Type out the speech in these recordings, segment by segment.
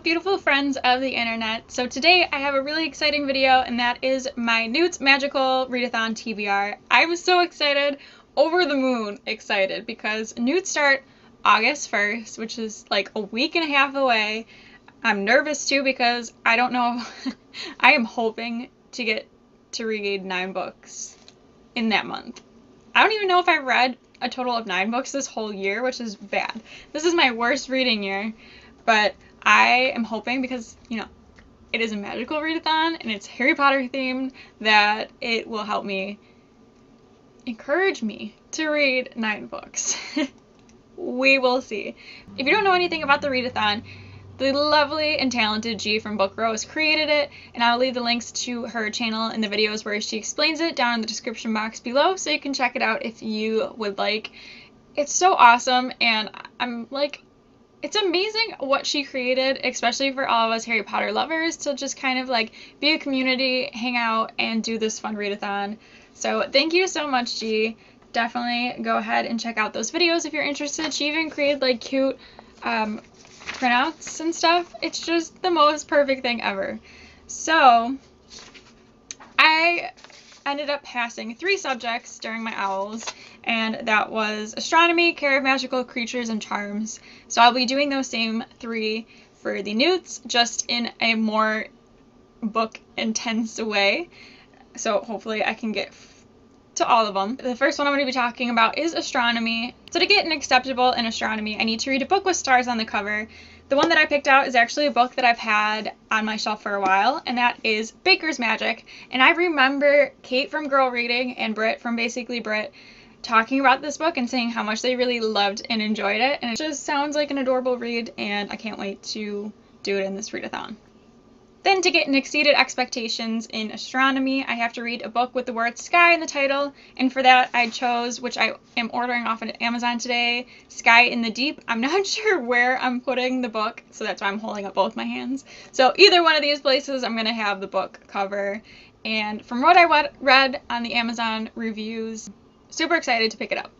beautiful friends of the internet. So today I have a really exciting video, and that is my N.E.W.T.S magical readathon TBR. I'm so excited, over the moon excited, because N.E.W.T.S start August 1st, which is like a week and a half away. I'm nervous too because I don't know. I am hoping to get to read 9 books in that month. I don't even know if I've read a total of 9 books this whole year, which is bad. This is my worst reading year, but I am hoping, because, you know, it is a magical readathon and it's Harry Potter themed, that it will help me, encourage me to read 9 books. We will see. If you don't know anything about the readathon, the lovely and talented G from Book Rose created it, and I'll leave the links to her channel in the videos where she explains it down in the description box below, so you can check it out if you would like. It's so awesome, and I'm like, it's amazing what she created, especially for all of us Harry Potter lovers, to just kind of like be a community, hang out, and do this fun readathon. So thank you so much, G. Definitely go ahead and check out those videos if you're interested. She even created like cute printouts and stuff. It's just the most perfect thing ever. So I ended up passing 3 subjects during my owls, and that was astronomy, care of magical creatures, and charms. So I'll be doing those same 3 for the N.E.W.T.S, just in a more book intense way. So hopefully I can get to all of them. The first one I'm going to be talking about is astronomy. So to get an acceptable in astronomy, I need to read a book with stars on the cover. The one that I picked out is actually a book that I've had on my shelf for a while, and that is Baker's Magic. And I remember Kate from Girl Reading and Britt from Basically Britt talking about this book and saying how much they really loved and enjoyed it, and it just sounds like an adorable read, and I can't wait to do it in this readathon. Then to get an exceeded expectations in astronomy, I have to read a book with the word sky in the title, and for that I chose, which I am ordering off of Amazon today, Sky in the Deep. I'm not sure where I'm putting the book, so that's why I'm holding up both my hands. So either one of these places I'm going to have the book cover, and from what I read on the Amazon reviews, super excited to pick it up.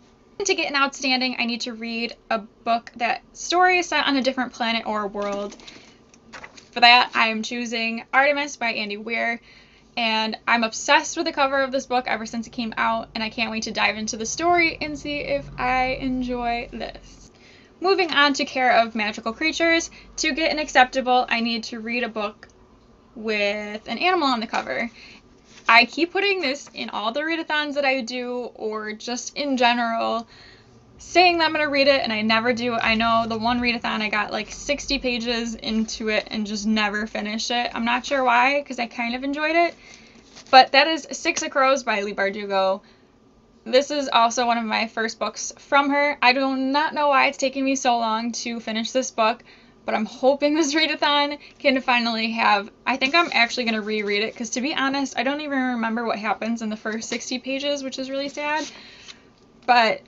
To get an outstanding, I need to read a book that story is set on a different planet or world. For that, I am choosing Artemis by N.E.W.T.S, and I'm obsessed with the cover of this book ever since it came out, and I can't wait to dive into the story and see if I enjoy this. Moving on to care of magical creatures, to get an acceptable, I need to read a book with an animal on the cover. I keep putting this in all the readathons that I do, or just in general, saying that I'm going to read it, and I never do. I know the one readathon I got like 60 pages into it and just never finished it. I'm not sure why, because I kind of enjoyed it. But that is Six of Crows by Leigh Bardugo. This is also one of my first books from her. I do not know why it's taking me so long to finish this book, but I'm hoping this readathon can finally have... I think I'm actually going to reread it, because to be honest, I don't even remember what happens in the first 60 pages, which is really sad. But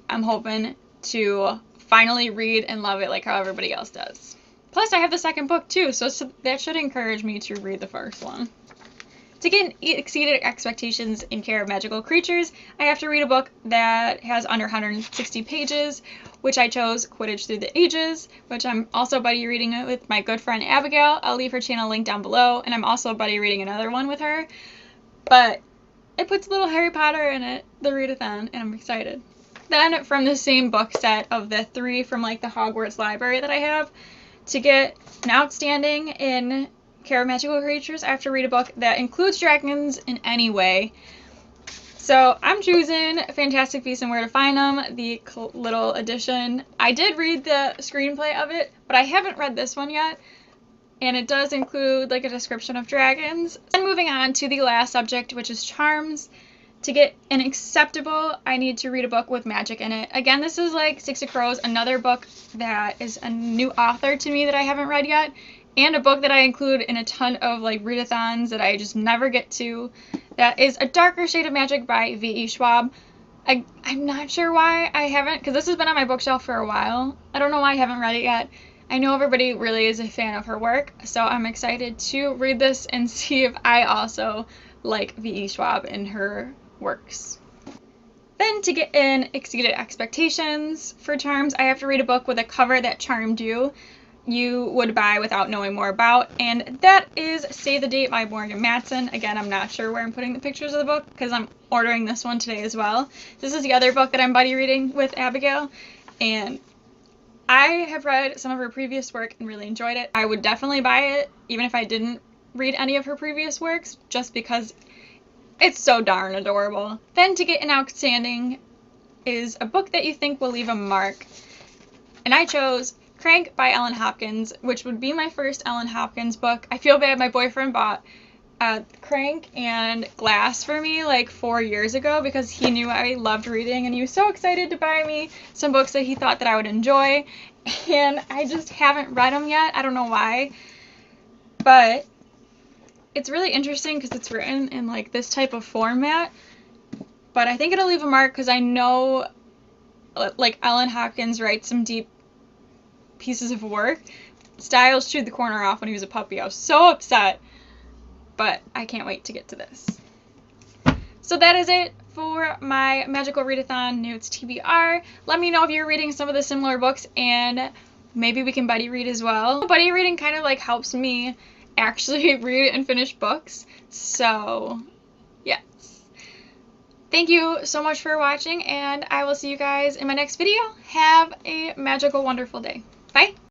I'm hoping to finally read and love it like how everybody else does. Plus, I have the second book too, so that should encourage me to read the first one. To get exceeded expectations in care of magical creatures, I have to read a book that has under 160 pages, which I chose Quidditch Through the Ages, which I'm also buddy reading it with my good friend Abigail. I'll leave her channel link down below, and I'm also buddy reading another one with her. But it puts a little Harry Potter in it, the readathon, and I'm excited. Then from the same book set of the 3 from like the Hogwarts library that I have, to get an outstanding in care of magical creatures, I have to read a book that includes dragons in any way. So I'm choosing Fantastic Beasts and Where to Find Them, the little edition. I did read the screenplay of it, but I haven't read this one yet, and it does include like a description of dragons. Then moving on to the last subject, which is charms. To get an acceptable, I need to read a book with magic in it. Again, this is like Six of Crows, another book that is a new author to me that I haven't read yet, and a book that I include in a ton of like readathons that I just never get to. That is A Darker Shade of Magic by V.E. Schwab. I'm not sure why I haven't, because this has been on my bookshelf for a while. I don't know why I haven't read it yet. I know everybody really is a fan of her work, so I'm excited to read this and see if I also like V.E. Schwab in her works. Then to get in exceeded expectations for charms, I have to read a book with a cover that charmed you. you would buy without knowing more about, and that is Save the Date by Morgan Matson. Again, I'm not sure where I'm putting the pictures of the book because I'm ordering this one today as well. This is the other book that I'm buddy reading with Abigail, and I have read some of her previous work and really enjoyed it. I would definitely buy it even if I didn't read any of her previous works, just because it's so darn adorable. Then To Get an Outstanding is a book that you think will leave a mark, and I chose Crank by Ellen Hopkins, which would be my first Ellen Hopkins book. I feel bad, my boyfriend bought Crank and Glass for me like 4 years ago because he knew I loved reading, and he was so excited to buy me some books that he thought that I would enjoy, and I just haven't read them yet. I don't know why, but it's really interesting because it's written in like this type of format, but I think it'll leave a mark because I know like Ellen Hopkins writes some deep pieces of work. Styles chewed the corner off when he was a puppy. I was so upset, but I can't wait to get to this. So that is it for my Magical Readathon N.E.W.T.S TBR. Let me know if you're reading some of the similar books, and maybe we can buddy read as well. Buddy reading kind of like helps me actually read and finish books, so yes. Thank you so much for watching, and I will see you guys in my next video. Have a magical, wonderful day. Bye!